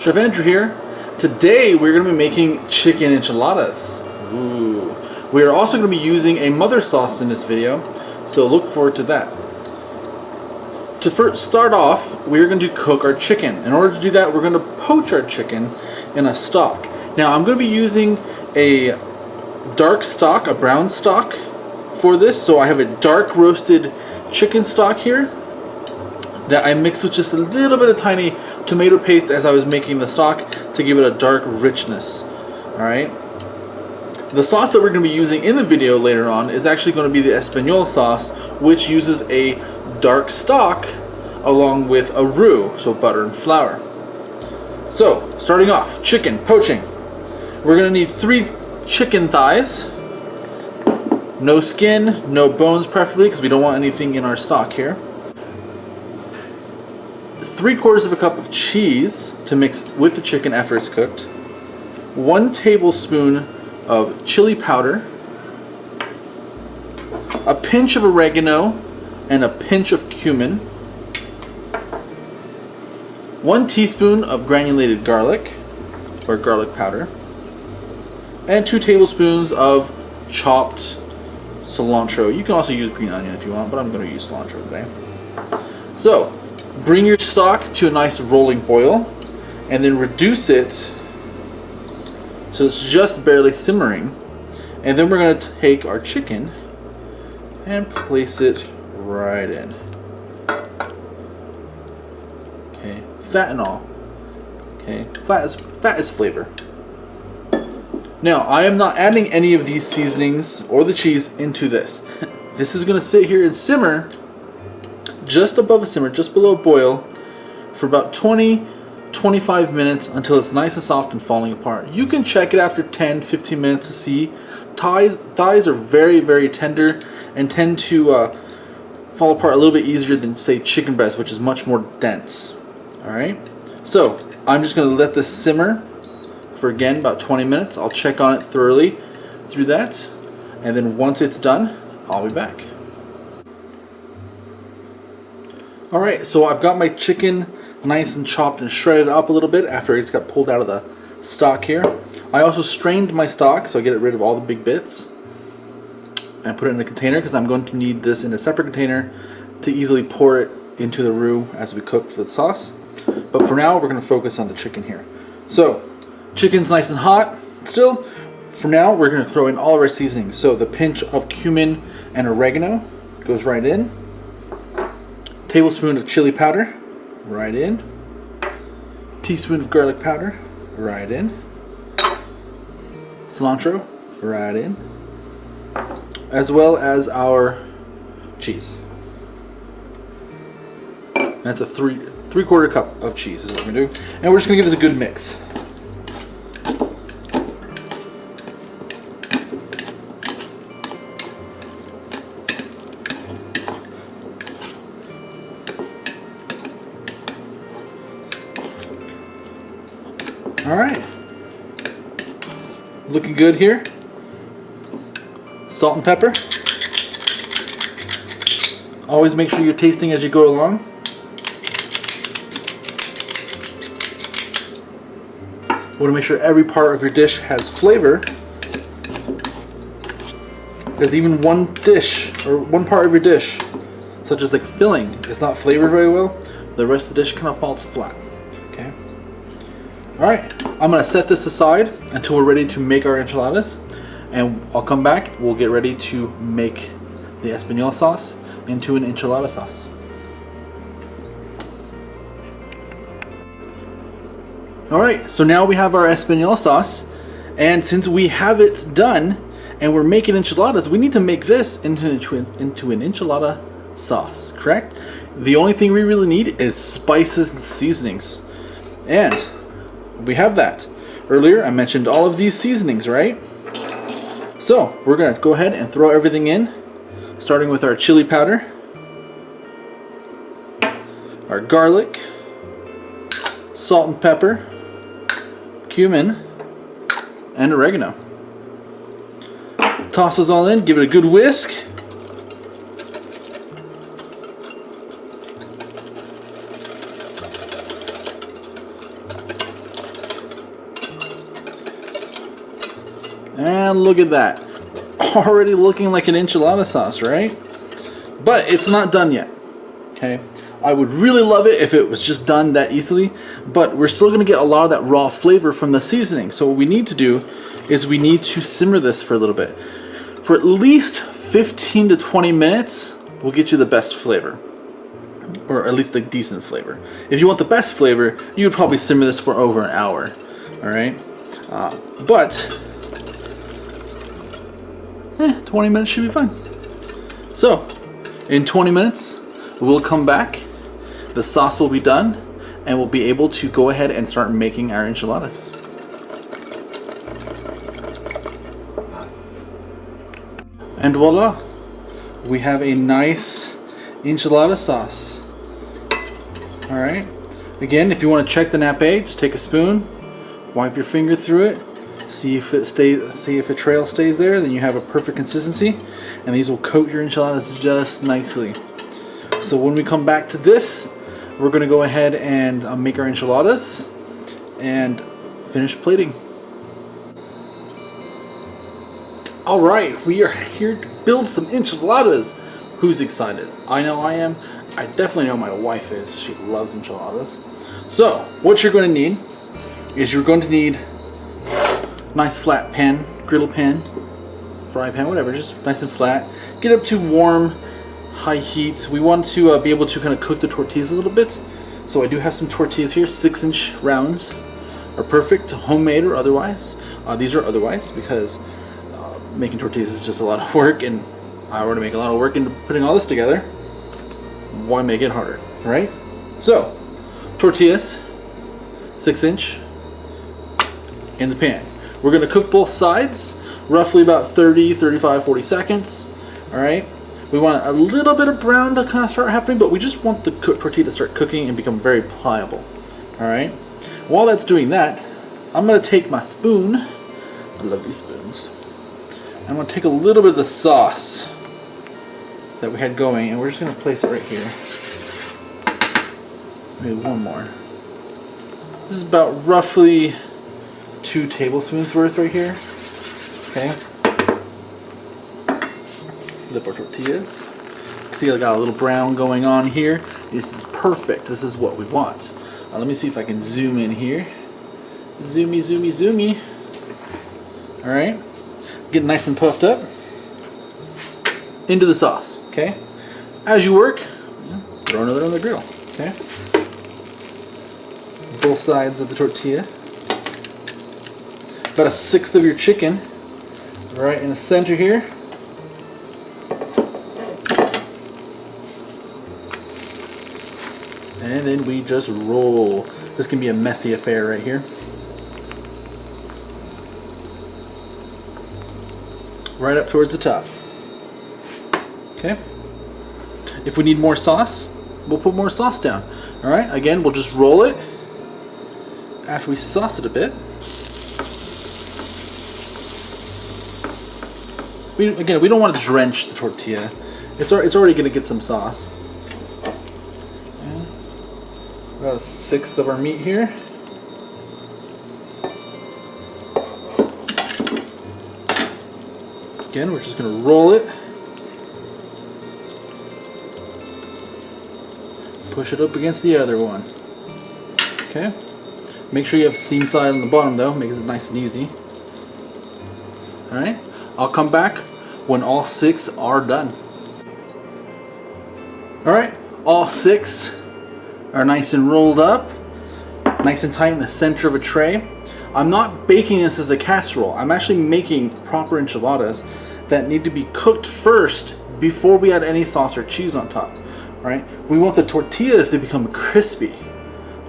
Chef Andrew here. Today we're going to be making chicken enchiladas. Ooh. We are also going to be using a mother sauce in this video, so look forward to that. To first start off, we're going to cook our chicken. In order to do that, we're going to poach our chicken in a stock. Now I'm going to be using a dark stock, a brown stock for this. So I have a dark roasted chicken stock here that I mixed with just a little bit of tiny tomato paste as I was making the stock to give it a dark richness. Alright. The sauce that we're going to be using in the video later on is actually going to be the Espanol sauce, which uses a dark stock along with a roux, so butter and flour. So, starting off, chicken poaching. We're going to need 3 chicken thighs. No skin, no bones preferably, because we don't want anything in our stock here. 3/4 of a cup of cheese to mix with the chicken after it's cooked. 1 tablespoon of chili powder. A pinch of oregano and a pinch of cumin. 1 teaspoon of granulated garlic or garlic powder. And 2 tablespoons of chopped cilantro. You can also use green onion if you want, but I'm going to use cilantro today. So, bring your stock to a nice rolling boil and then reduce it so it's just barely simmering. And then we're going to take our chicken and place it right in. Okay, fat and all. Okay, fat is flavor. Now, I am not adding any of these seasonings or the cheese into this. This is going to sit here and simmer just above a simmer, just below a boil, for about 20-25 minutes until it's nice and soft and falling apart. You can check it after 10-15 minutes to see. Thighs are very, very tender and tend to fall apart a little bit easier than, say, chicken breast, which is much more dense. Alright, so I'm just going to let this simmer for, again, about 20 minutes. I'll check on it thoroughly through that, and then once it's done, I'll be back. Alright, so I've got my chicken nice and chopped and shredded up a little bit after it's got pulled out of the stock here. I also strained my stock so I get rid of all the big bits and put it in a container because I'm going to need this in a separate container to easily pour it into the roux as we cook for the sauce. But for now, we're going to focus on the chicken here. So, chicken's nice and hot still. For now, we're going to throw in all of our seasonings. So the pinch of cumin and oregano goes right in. Tablespoon of chili powder, right in. Teaspoon of garlic powder, right in. Cilantro, right in. As well as our cheese. That's a 3/4 cup of cheese is what we're gonna do. And we're just gonna give this a good mix. Alright, looking good here. Salt and pepper. Always make sure you're tasting as you go along. You want to make sure every part of your dish has flavor, because even one dish or one part of your dish, such as like filling, is not flavored very well, the rest of the dish kind of falls flat. Okay. Alright, I'm going to set this aside until we're ready to make our enchiladas, and I'll come back. We'll get ready to make the Espanol sauce into an enchilada sauce. Alright, so now we have our Espanol sauce, and since we have it done and we're making enchiladas, we need to make this into an enchilada sauce, correct? The only thing we really need is spices and seasonings, and we have that. Earlier I mentioned all of these seasonings, right? So we're gonna go ahead and throw everything in, starting with our chili powder, our garlic, salt and pepper, cumin, and oregano. Toss those all in, give it a good whisk. And look at that. Already looking like an enchilada sauce, right? But it's not done yet. Okay. I would really love it if it was just done that easily, but we're still going to get a lot of that raw flavor from the seasoning. So what we need to do is we need to simmer this for a little bit. For at least 15 to 20 minutes, we'll get you the best flavor. Or at least a decent flavor. If you want the best flavor, you would probably simmer this for over an hour. Alright? But 20 minutes should be fine. So, in 20 minutes, we'll come back. The sauce will be done, and we'll be able to go ahead and start making our enchiladas. And voila, we have a nice enchilada sauce. All right. Again, if you want to check the nappe, just take a spoon, wipe your finger through it, see if a trail stays there. Then you have a perfect consistency, and these will coat your enchiladas just nicely. So when we come back to this, we're going to go ahead and make our enchiladas and finish plating. Alright, we are here to build some enchiladas. Who's excited? I know I am. I definitely know my wife is. She loves enchiladas. So, what you're going to need is you're going to need a nice flat pan, griddle pan, fry pan, whatever, just nice and flat. Get up to warm, high heat. We want to be able to kind of cook the tortillas a little bit. So I do have some tortillas here, 6-inch rounds are perfect, homemade or otherwise. These are otherwise because making tortillas is just a lot of work, and I already make a lot of work into putting all this together. Why make it harder, right? So, tortillas, 6-inch in the pan. We're going to cook both sides, roughly about 30, 35, 40 seconds. All right. We want a little bit of brown to kind of start happening, but we just want the tortilla to start cooking and become very pliable. All right. While that's doing that, I'm going to take my spoon. I love these spoons. I'm going to take a little bit of the sauce that we had going, and we're just going to place it right here. Maybe one more. This is about roughly 2 tablespoons worth right here. Okay. Flip our tortillas. See, I got a little brown going on here. This is perfect. This is what we want. Let me see if I can zoom in here. Zoomy, zoomy, zoomy. All right. Get nice and puffed up. Into the sauce. Okay. As you work, throw another on the grill. Okay. Both sides of the tortilla. About 1/6 of your chicken. Right in the center here. And then we just roll. This can be a messy affair right here. Right up towards the top. Okay. If we need more sauce, we'll put more sauce down. Alright, again, we'll just roll it after we sauce it a bit. We don't want to drench the tortilla. It's already going to get some sauce. About 1/6 of our meat here. Again, we're just going to roll it. Push it up against the other one. Okay. Make sure you have seam side on the bottom though, makes it nice and easy. Alright. I'll come back when all 6 are done. Alright, all 6 are nice and rolled up, nice and tight in the center of a tray. I'm not baking this as a casserole. I'm actually making proper enchiladas that need to be cooked first before we add any sauce or cheese on top. Right? We want the tortillas to become crispy.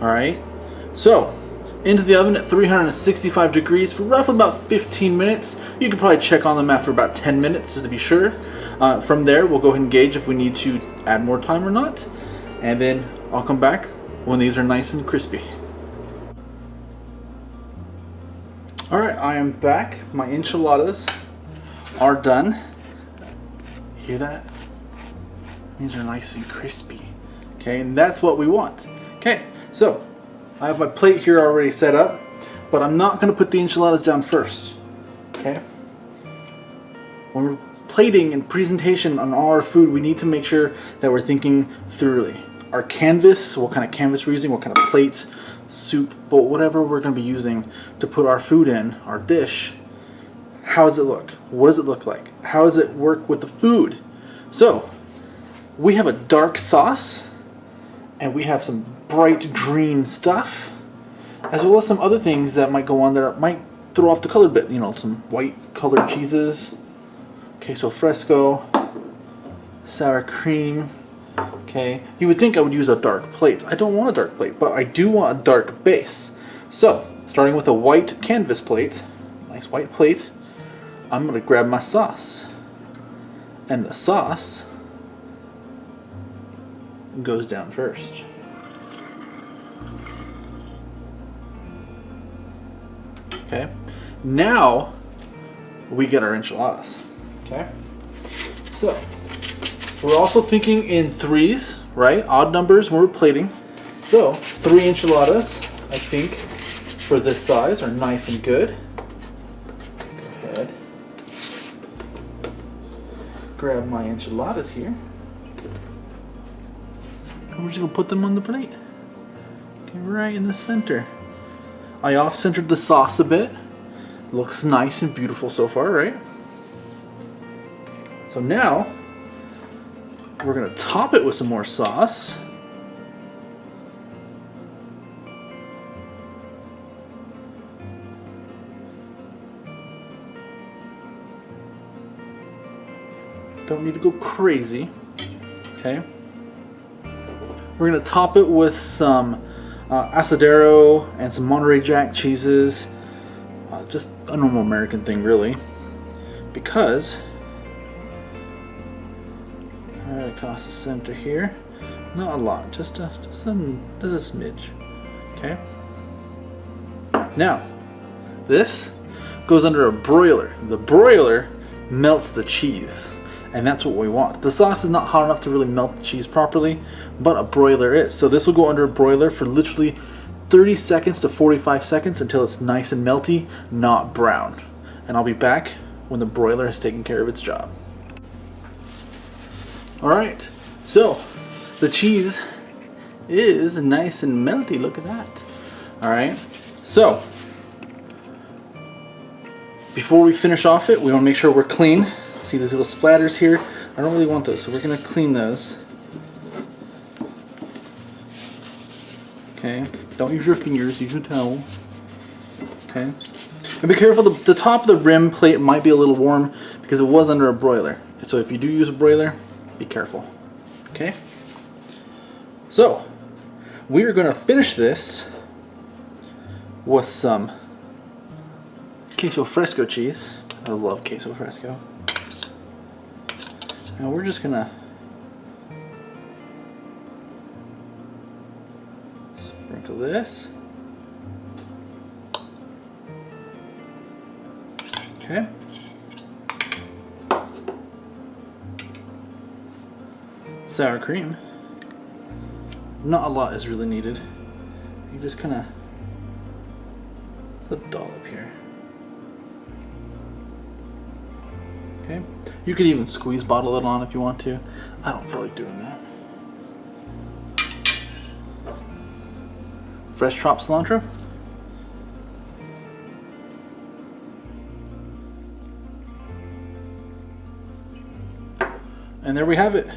Alright? So, into the oven at 365 degrees for roughly about 15 minutes. You can probably check on them after about 10 minutes just to be sure. From there, we'll go ahead and gauge if we need to add more time or not. And then I'll come back when these are nice and crispy. Alright, I am back. My enchiladas are done. Hear that? These are nice and crispy. Okay, and that's what we want. Okay, so I have my plate here already set up, but I'm not going to put the enchiladas down first. Okay, when we're plating and presentation on all our food, we need to make sure that we're thinking thoroughly. Our canvas, what kind of canvas we're using, what kind of plates, soup, but whatever we're going to be using to put our food in, our dish, how does it look? What does it look like? How does it work with the food? So, we have a dark sauce, and we have some bright green stuff, as well as some other things that might go on that might throw off the color a bit. You know, some white colored cheeses, queso fresco, sour cream. Okay, you would think I would use a dark plate. I don't want a dark plate, but I do want a dark base. So, starting with a white canvas plate, nice white plate, I'm going to grab my sauce. And the sauce goes down first. Okay, now we get our enchiladas. Okay, so we're also thinking in threes, right? Odd numbers when we're plating. So 3 enchiladas, I think, for this size are nice and good. Go ahead. Grab my enchiladas here. And we're just gonna put them on the plate. Okay, right in the center. I off-centered the sauce a bit. Looks nice and beautiful so far, right? So now, we're going to top it with some more sauce. Don't need to go crazy. Okay. We're going to top it with some Asadero and some Monterey Jack cheeses. Just a normal American thing, really. Because right across the center here, not a lot, just a smidge. Okay. Now, this goes under a broiler. The broiler melts the cheese, and that's what we want. The sauce is not hot enough to really melt the cheese properly, but a broiler is. So this will go under a broiler for literally 30 seconds to 45 seconds until it's nice and melty, not brown. And I'll be back when the broiler has taken care of its job. Alright, so the cheese is nice and melty. Look at that. Alright, so before we finish off it, we want to make sure we're clean. See these little splatters here? I don't really want those, so we're going to clean those. Okay, don't use your fingers, use your towel. Okay, and be careful, the top of the rim plate might be a little warm because it was under a broiler. So if you do use a broiler, be careful. Okay, so we are going to finish this with some queso fresco cheese. I love queso fresco. And we're just going to sprinkle this. Okay. Sour cream. Not a lot is really needed. You just kind of put a dollop here. Okay. You could even squeeze bottle it on if you want to. I don't feel like doing that. Fresh chopped cilantro. And there we have it.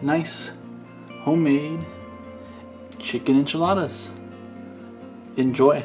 Nice homemade chicken enchiladas. Enjoy.